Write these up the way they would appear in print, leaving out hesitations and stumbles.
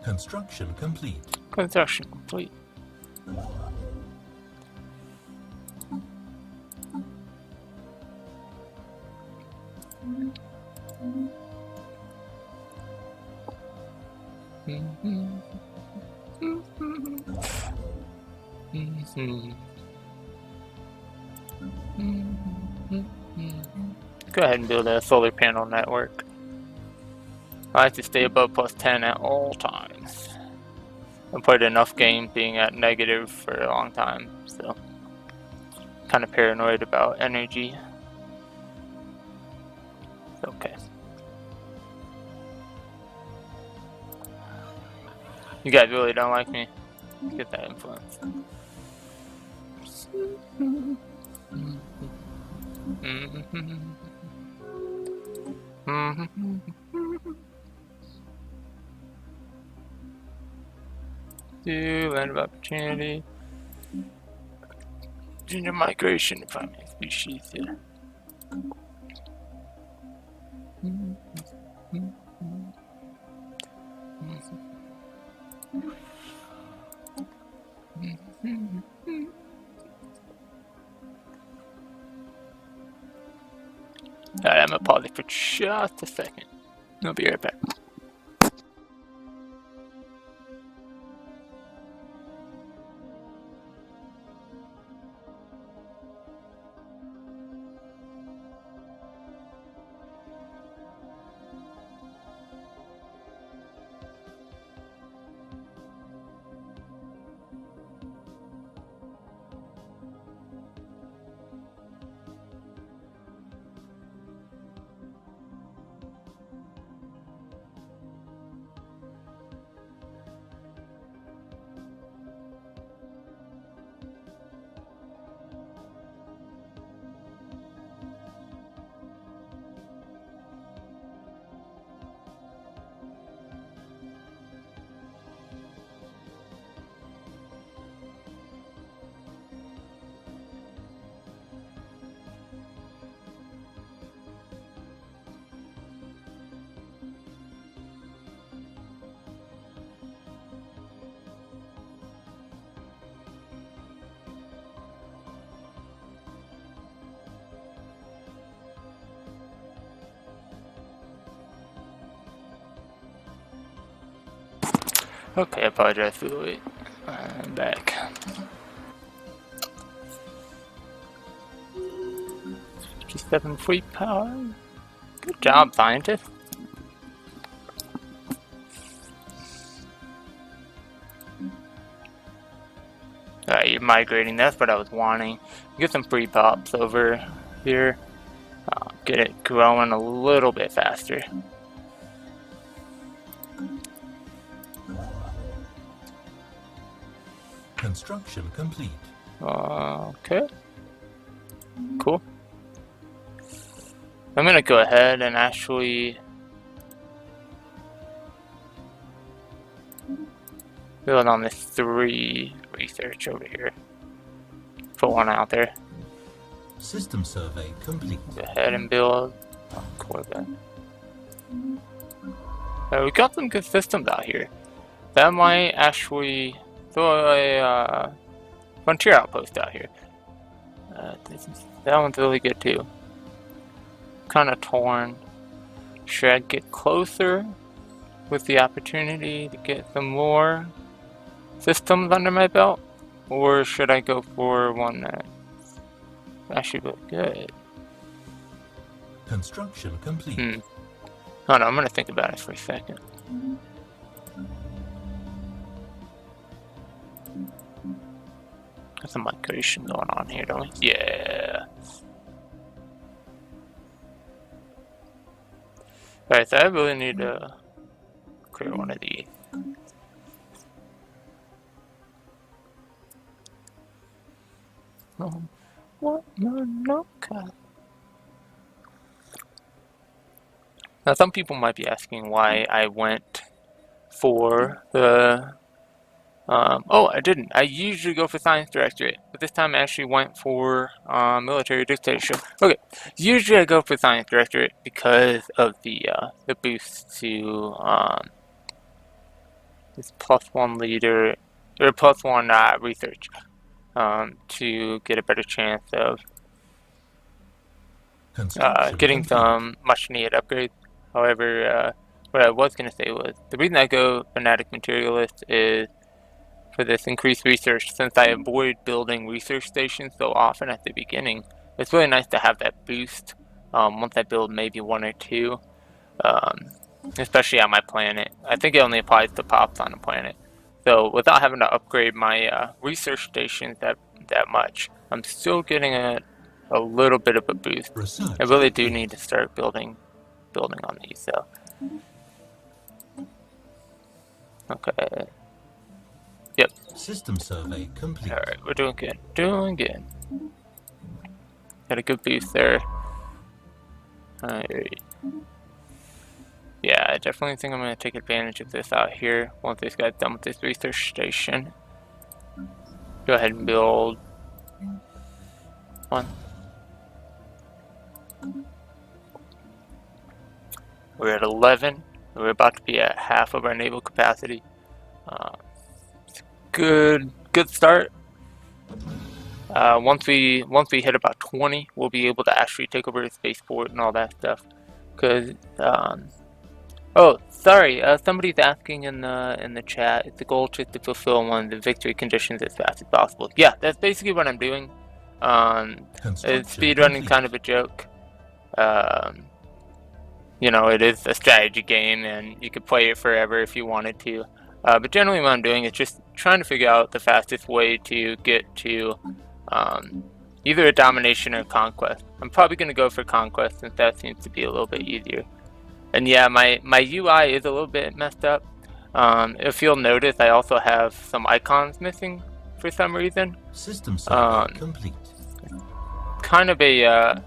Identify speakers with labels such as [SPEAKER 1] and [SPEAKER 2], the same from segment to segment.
[SPEAKER 1] Construction complete.
[SPEAKER 2] Construction complete. Go ahead and build a solar panel network. I like to stay above +10 at all times. I've played enough games being at negative for a long time, so kind of paranoid about energy. Okay. You guys really don't like me. Get that influence. Land of opportunity. Junior migration, primary species, yeah. Alright, I'm gonna pause it for just a second. I'll be right back. Okay, I apologize for the wait. I'm back. 57 free power. Good job, scientist. Alright, you're migrating. That's what I was wanting. Get some free pops over here. Get it growing a little bit faster.
[SPEAKER 1] Construction complete.
[SPEAKER 2] Okay. Cool. I'm gonna go ahead and actually build on this 3 research over here. Put one out there.
[SPEAKER 1] System survey complete.
[SPEAKER 2] Go ahead and build a Corvette. We got some good systems out here. That might actually throw a frontier outpost out here. That one's really good too. Kind of torn. Should I get closer with the opportunity to get some more systems under my belt? Or should I go for one that actually really good?
[SPEAKER 1] Construction complete.
[SPEAKER 2] Hold on, I'm gonna think about it for a second. Got some migration going on here, don't we? Yeah. Alright, so I really need to clear one of these. What? No. Now, some people might be asking why I went for the. Oh, I didn't. I usually go for Science Directorate, but this time I actually went for Military Dictatorship. Okay, usually I go for Science Directorate because of the boost to this +1 leader or +1 research to get a better chance of
[SPEAKER 1] Construction
[SPEAKER 2] getting
[SPEAKER 1] complete.
[SPEAKER 2] some much needed upgrades. However, what I was going to say was the reason I go Fanatic Materialist is for this increased research. Since I avoid building research stations so often at the beginning, it's really nice to have that boost once I build maybe 1 or 2, especially on my planet. I think it only applies to pops on a planet. So without having to upgrade my research stations that much, I'm still getting a little bit of a boost.
[SPEAKER 1] Research
[SPEAKER 2] I really do
[SPEAKER 1] complete.
[SPEAKER 2] need to start building on these. So okay. Yep.
[SPEAKER 1] System survey complete.
[SPEAKER 2] Alright, we're doing good. Doing good. Got a good boost there. Alright. Yeah, I definitely think I'm going to take advantage of this out here once this guy's done with this research station. Go ahead and build 1. We're at 11. We're about to be at half of our naval capacity. Good start. Once we hit about 20, we'll be able to actually take over the spaceport and all that stuff. Cause oh, sorry. Somebody's asking in the chat. It's the goal just to fulfill one of the victory conditions as fast as possible. Yeah, that's basically what I'm doing. It's speedrunning kind of a joke. You know, it is a strategy game, and you could play it forever if you wanted to. But generally, what I'm doing is just trying to figure out the fastest way to get to either a domination or conquest. I'm probably going to go for conquest since that seems to be a little bit easier. And yeah, my UI is a little bit messed up. If you'll notice, I also have some icons missing for some reason.
[SPEAKER 1] System survey complete.
[SPEAKER 2] Kind of a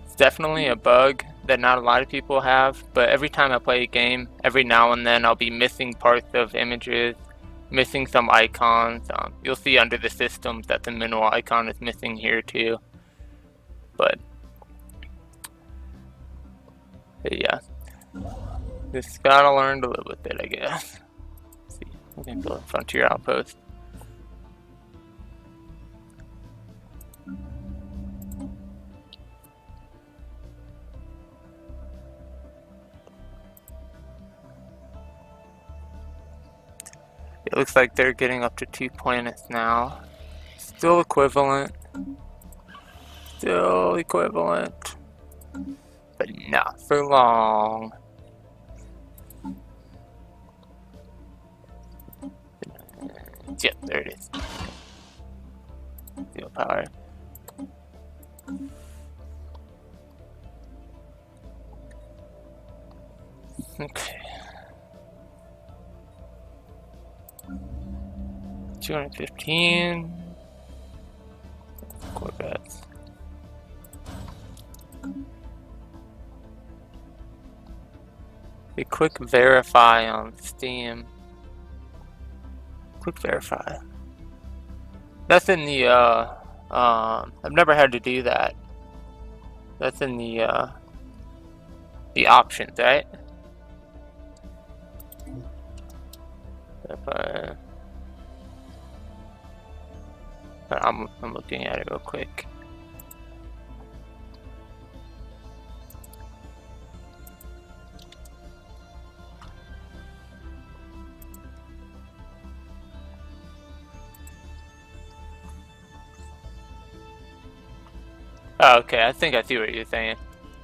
[SPEAKER 2] it's definitely a bug that not a lot of people have, but every time I play a game, every now and then I'll be missing parts of images, missing some icons. You'll see under the systems that the mineral icon is missing here too. But yeah, just gotta learn to live with it, I guess. Let's see, we can build a frontier outpost. It looks like they're getting up to 2 planets now. Still equivalent. Still equivalent. But not for long. Yep, there it is. Steel power. Okay. 215 Corvettes. A quick verify on Steam. Quick verify. That's in the I've never had to do that. That's in the options, right? If I'm looking at it real quick. Oh, okay, I think I see what you're saying.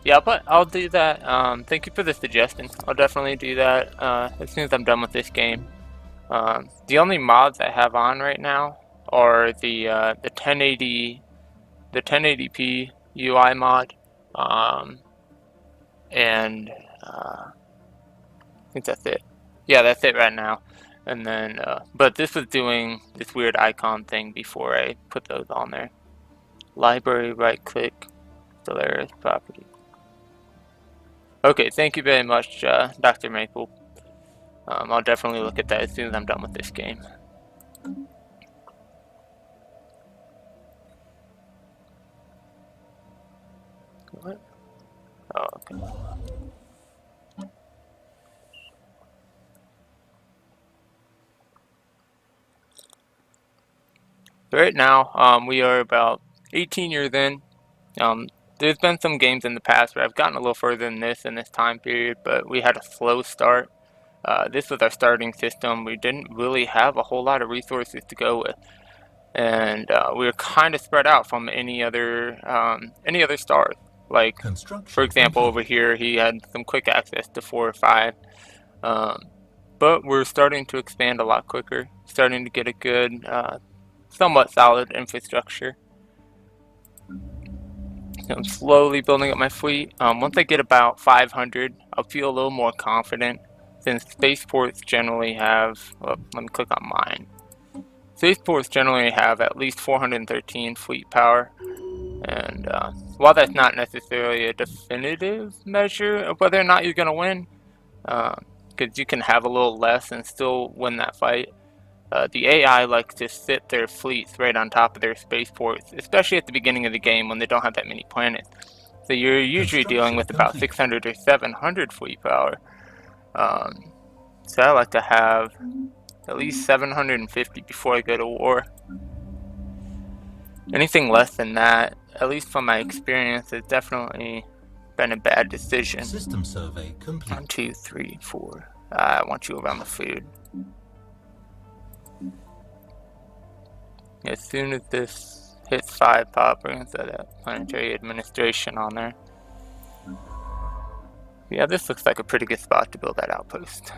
[SPEAKER 2] Yeah, but I'll do that. Thank you for the suggestion. I'll definitely do that as soon as I'm done with this game. The only mods I have on right now are the 1080p UI mod, and I think that's it. Yeah, that's it right now. And then, but this was doing this weird icon thing before I put those on there. Library, right click, Stellaris property. Okay, thank you very much, Dr. Maple. I'll definitely look at that as soon as I'm done with this game. What? Oh, okay. Right now, we are about 18 years in. There's been some games in the past where I've gotten a little further than this in this time period, but we had a slow start. This was our starting system. We didn't really have a whole lot of resources to go with, and we were kind of spread out from any other stars. Like, for example, over here, he had some quick access to 4 or 5. But we're starting to expand a lot quicker, starting to get a good, somewhat solid infrastructure. So I'm slowly building up my fleet. Once I get about 500, I'll feel a little more confident, since spaceports generally have, well, let me click on mine. Spaceports generally have at least 413 fleet power, and while that's not necessarily a definitive measure of whether or not you're going to win, because you can have a little less and still win that fight. The AI likes to sit their fleets right on top of their spaceports, especially at the beginning of the game when they don't have that many planets. So you're usually dealing with about 600 or 700 fleet power. So I like to have at least 750 before I go to war. Anything less than that, at least from my experience, has definitely been a bad decision.
[SPEAKER 1] System survey complete.
[SPEAKER 2] 1, 2, 3, 4. I want you around the food. As soon as this hits 5 pop, we're going to set that planetary administration on there. Yeah, this looks like a pretty good spot to build that outpost.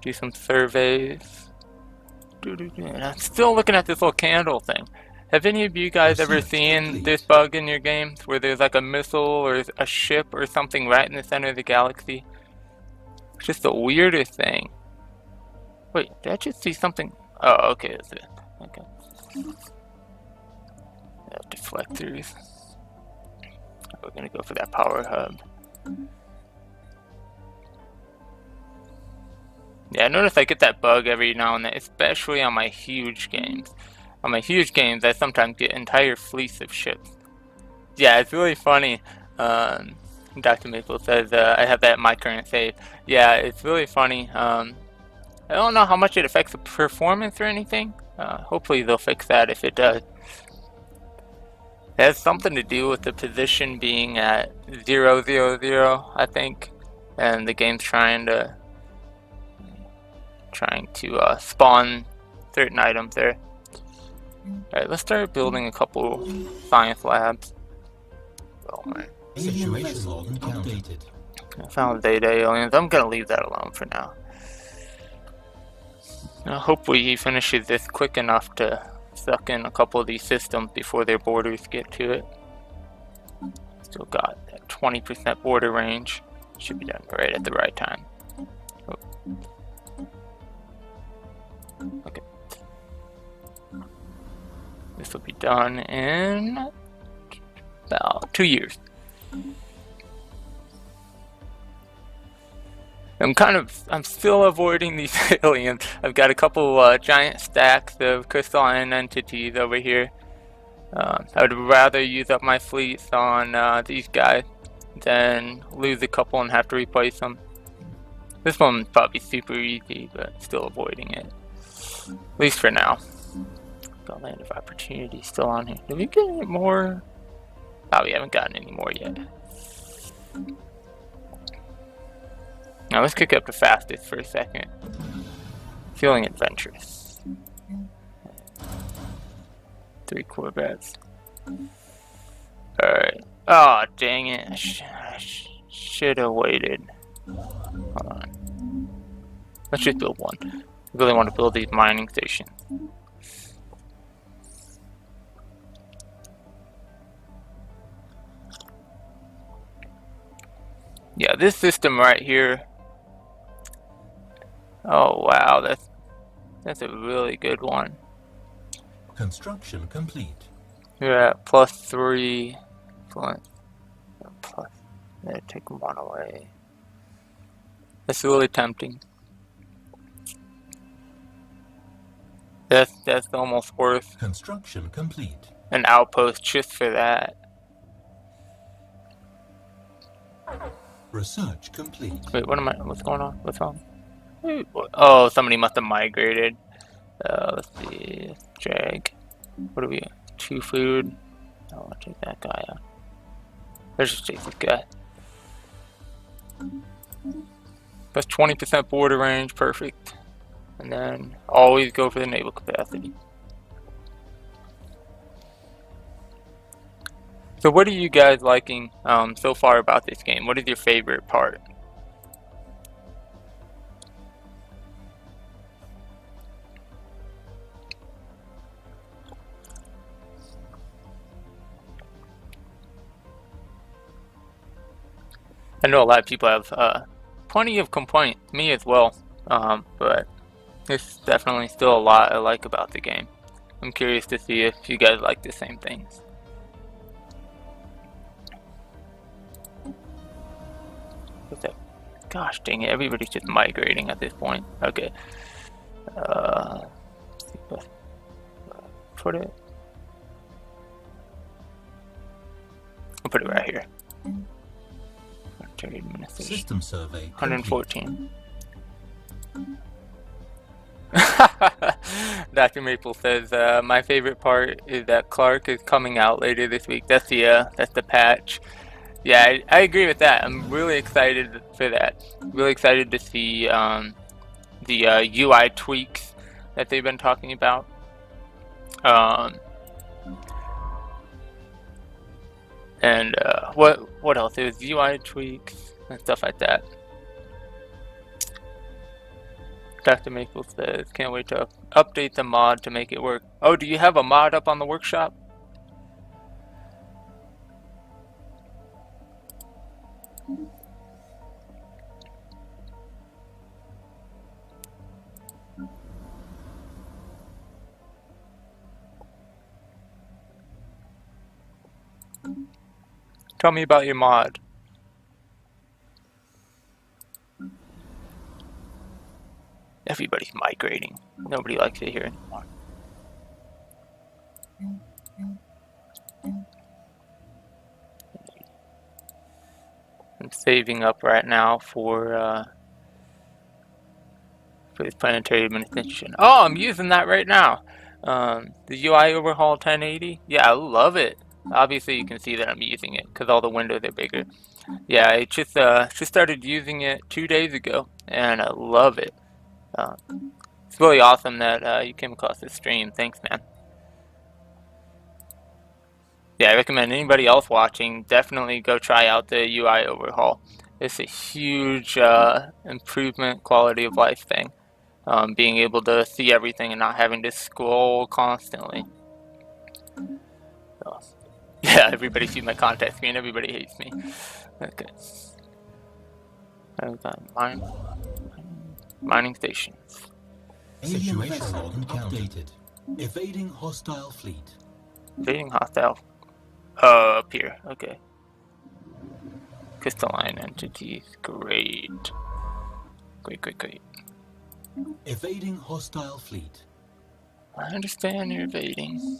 [SPEAKER 2] Do some surveys. And I'm still looking at this little candle thing. Have any of you guys ever seen this bug in your games where there's like a missile or a ship or something right in the center of the galaxy? It's just the weirdest thing. Wait, did I just see something? Oh, okay, that's it. Okay. Deflectors. We're gonna go for that power hub. Yeah, I notice I get that bug every now and then, especially on my huge games. On my huge games, I sometimes get entire fleets of ships. Yeah, it's really funny. Dr. Maple says I have that in my current save. Yeah, it's really funny. I don't know how much it affects the performance or anything. Hopefully they'll fix that if it does. It has something to do with the position being at 0, 0, 0, I think, and the game's trying to spawn certain items there. Alright, let's start building a couple science labs. Oh, man.
[SPEAKER 1] Situation log updated.
[SPEAKER 2] I found data aliens. I'm gonna leave that alone for now. Hopefully he finishes this quick enough to suck in a couple of these systems before their borders get to it. Still got that 20% border range. Should be done right at the right time. Oh. Okay. This will be done in about 2 years. I'm still avoiding these aliens. I've got a couple giant stacks of crystalline entities over here. I would rather use up my fleets on these guys than lose a couple and have to replace them. This one's probably super easy, but still avoiding it. At least for now. The land of opportunity still on here. Did we get any more? Oh, we haven't gotten any more yet. Now let's kick up the fastest for a second. Feeling adventurous. 3 Corvettes. Alright. Oh, dang it. I should have waited. Hold on. Let's just build one. I really want to build these mining stations. Yeah, this system right here. Oh wow, that's a really good one.
[SPEAKER 1] Construction complete.
[SPEAKER 2] You're at +3. Plus. Take 1 away. That's really tempting. That's almost worth
[SPEAKER 1] Construction complete.
[SPEAKER 2] an outpost just for that.
[SPEAKER 1] Research complete.
[SPEAKER 2] Wait, what's going on? What's wrong? Oh, somebody must have migrated. Let's see. Let's drag. What do we? 2 food. I want to take that guy out. Let's just take this guy. That's 20% border range. Perfect. And then always go for the naval capacity. So what are you guys liking so far about this game? What is your favorite part? I know a lot of people have plenty of complaints, me as well, but there's definitely still a lot I like about the game. I'm curious to see if you guys like the same things. What's that? Gosh dang it, everybody's just migrating at this point. Okay. Put it. I'll put it right here.
[SPEAKER 1] System survey
[SPEAKER 2] 114. Dr. Maple says, my favorite part is that Clark is coming out later this week. That's the patch. Yeah, I agree with that. I'm really excited for that. Really excited to see the UI tweaks that they've been talking about. And what else? There's UI tweaks and stuff like that. Dr. Maple says, can't wait to update the mod to make it work. Oh, do you have a mod up on the workshop? Tell me about your mod. Everybody's migrating. Nobody likes it here anymore. I'm saving up right now for this planetary administration. Oh, I'm using that right now. The UI overhaul 1080. Yeah, I love it. Obviously, you can see that I'm using it because all the windows are bigger. Yeah, I just started using it 2 days ago, and I love it. It's really awesome that you came across this stream. Thanks, man. Yeah, I recommend anybody else watching definitely go try out the UI overhaul. It's a huge improvement, quality of life thing. Being able to see everything and not having to scroll constantly. So, yeah, everybody sees my contact screen. Everybody hates me. Okay. I've got mining stations.
[SPEAKER 1] Situation log updated. Evading hostile fleet.
[SPEAKER 2] Evading hostile. Up here. Okay. Crystalline entities. Great. Great.
[SPEAKER 1] Evading hostile fleet.
[SPEAKER 2] I understand you're evading.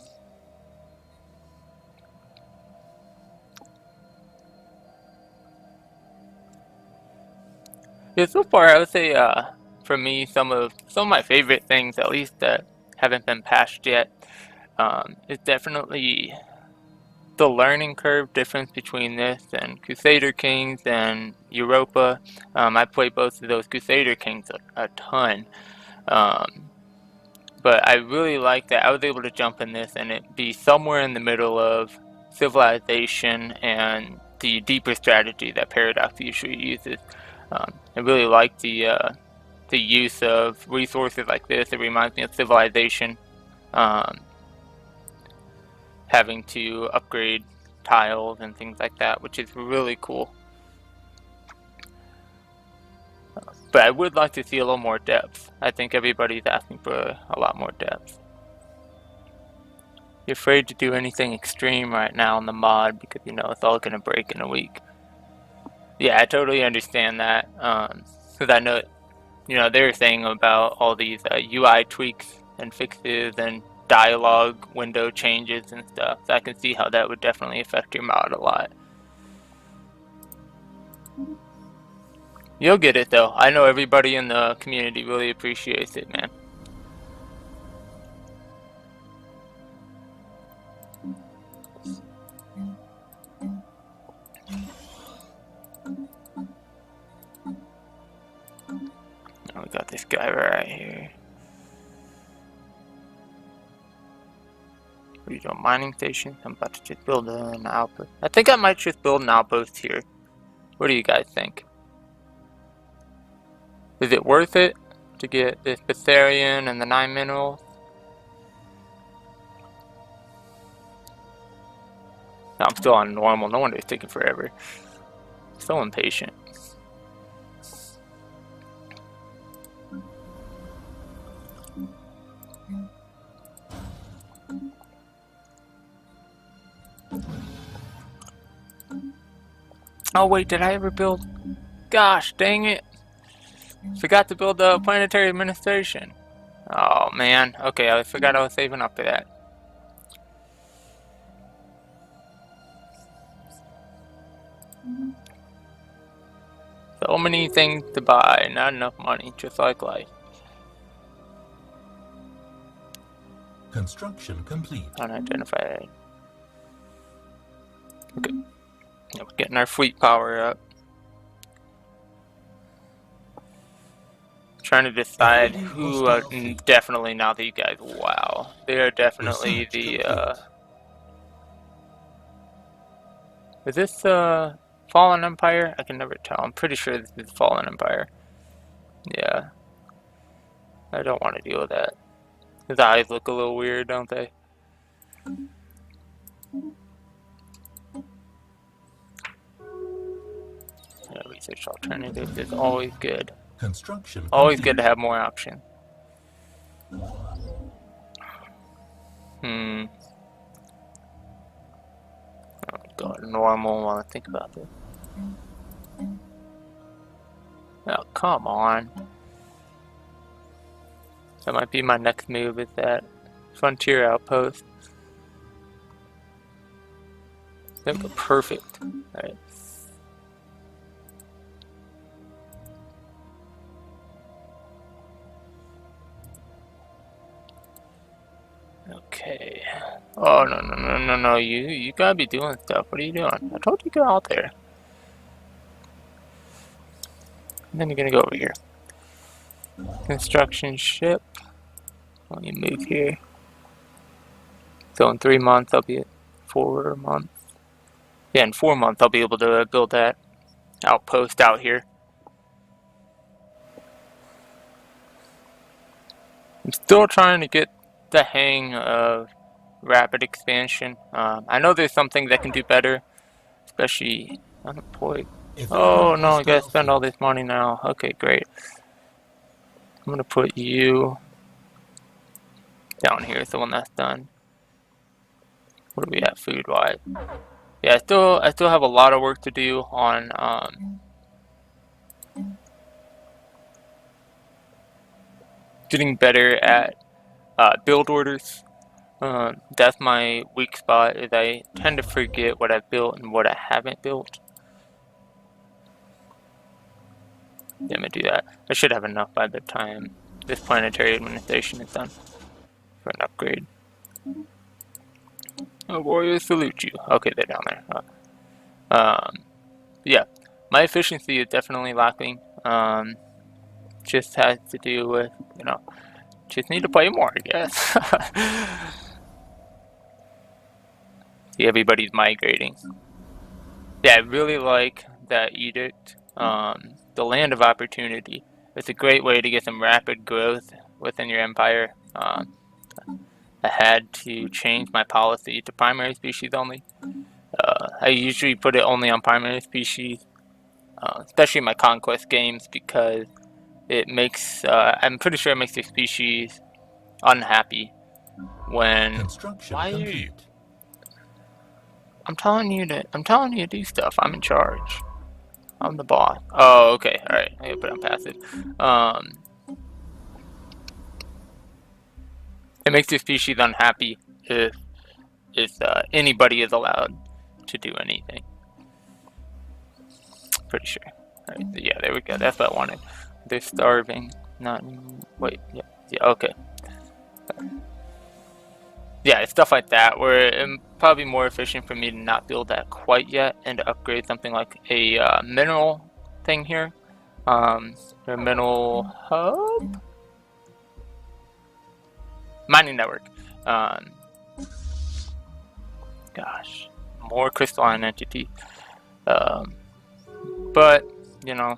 [SPEAKER 2] Yeah, so far I would say for me some of my favorite things, at least that haven't been patched yet, is definitely the learning curve difference between this and Crusader Kings and Europa. I played both of those Crusader Kings a ton. But I really like that I was able to jump in this and it be somewhere in the middle of Civilization and the deeper strategy that Paradox usually uses. I really like the use of resources like this. It reminds me of Civilization, having to upgrade tiles and things like that, which is really cool. But I would like to see a little more depth. I think everybody's asking for a lot more depth. You're afraid to do anything extreme right now in the mod because you know it's all going to break in a week. Yeah, I totally understand that. Because I know, you know, they were saying about all these UI tweaks and fixes and dialogue window changes and stuff. So I can see how that would definitely affect your mod a lot. You'll get it though. I know everybody in the community really appreciates it, man. We got this guy right here. What are you doing? Mining station? I'm about to just build an outpost. I think I might just build an outpost here. What do you guys think? Is it worth it to get this Betharian and the 9 minerals? No, I'm still on normal. No wonder it's taking forever. So impatient. Oh wait, did I ever build? Gosh, dang it. Forgot to build the planetary administration. Oh man, okay, I forgot I was saving up for that. So many things to buy, not enough money, just like life.
[SPEAKER 1] Construction complete.
[SPEAKER 2] Unidentified. Okay. Yeah, we're getting our fleet power up. Trying to decide who, definitely now that you guys, wow. They are definitely the, is this, Fallen Empire? I can never tell. I'm pretty sure this is Fallen Empire. Yeah. I don't want to deal with that. His eyes look a little weird, don't they? Yeah, research alternatives is always good.
[SPEAKER 1] Construction
[SPEAKER 2] always
[SPEAKER 1] complete.
[SPEAKER 2] good to have more options. Go to normal while I think about this. Oh, come on. That might be my next move, is that frontier outpost. There we go, perfect. Alright. Okay. Oh no, you gotta be doing stuff. What are you doing? I told you to go out there. And then you're gonna go over here. Construction ship. Let me move here. So in 3 months I'll be at 4 months. Yeah, in 4 months I'll be able to build that outpost out here. I'm still trying to get the hang of rapid expansion. I know there's something that can do better, especially unemployed. Oh no, I gotta spend all this money now. Okay, great. I'm gonna put you down here is the one that's done. What do we have food wise? Yeah, I still have a lot of work to do on getting better at build orders. That's my weak spot, is I tend to forget what I've built and what I haven't built. Yeah, I'm gonna do that. I should have enough by the time this planetary administration is done for an upgrade. Oh, warriors salute you. Okay, they're down there. Yeah, my efficiency is definitely lacking. Just has to do with, just need to play more, I guess. See, everybody's migrating. Yeah, I really like that edict. The land of opportunity. It's a great way to get some rapid growth within your empire. I had to change my policy to primary species only. I usually put it only on primary species, especially in my conquest games, because it makes, I'm pretty sure it makes the species unhappy when, why are you, I'm telling you to do stuff. I'm in charge. I'm the boss. Oh, okay. Alright. I gotta put on passive. It makes the species unhappy if anybody is allowed to do anything. Pretty sure. Alright, yeah, there we go. That's what I wanted. They're starving. Not. Wait. Yeah. Yeah. Okay. Yeah, it's stuff like that where it's probably more efficient for me to not build that quite yet and to upgrade something like a mineral thing here. Terminal hub? Mining network. Gosh, more crystalline entity. But, you know,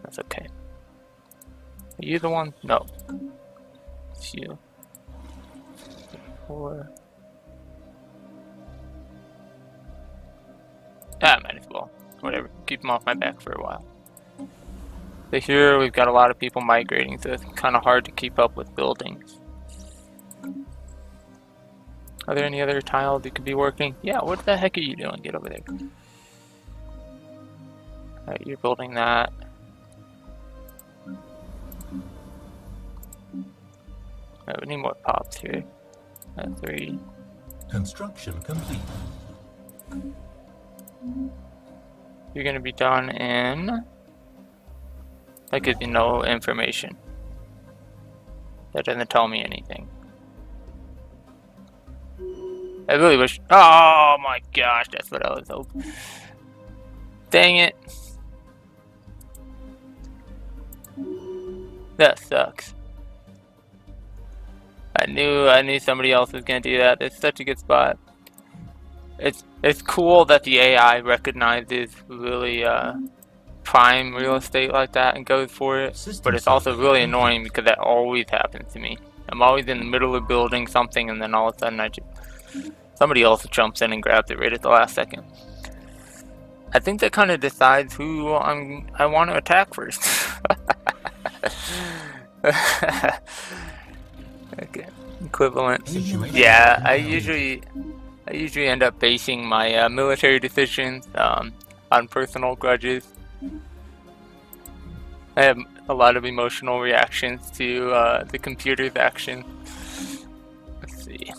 [SPEAKER 2] that's okay. Are you the one? No. It's you. 4. Might as well. Whatever. Keep them off my back for a while. So here we've got a lot of people migrating, so it's kind of hard to keep up with buildings. Are there any other tiles you could be working? Yeah, what the heck are you doing? Get over there. Alright, you're building that. Alright, we need more pops here. 3.
[SPEAKER 1] Construction complete.
[SPEAKER 2] You're gonna be done in... That gives me no information. That doesn't tell me anything. I really wish... Oh my gosh, that's what I was hoping. Dang it. That sucks. I knew somebody else was gonna do that. It's such a good spot. It's cool that the AI recognizes really prime real estate like that and goes for it. But it's also really annoying because that always happens to me. I'm always in the middle of building something and then all of a sudden somebody else jumps in and grabs it right at the last second. I think that kind of decides who I want to attack first. Okay, equivalent. Yeah, I usually end up basing my military decisions on personal grudges. I have a lot of emotional reactions to the computer's action. Let's see.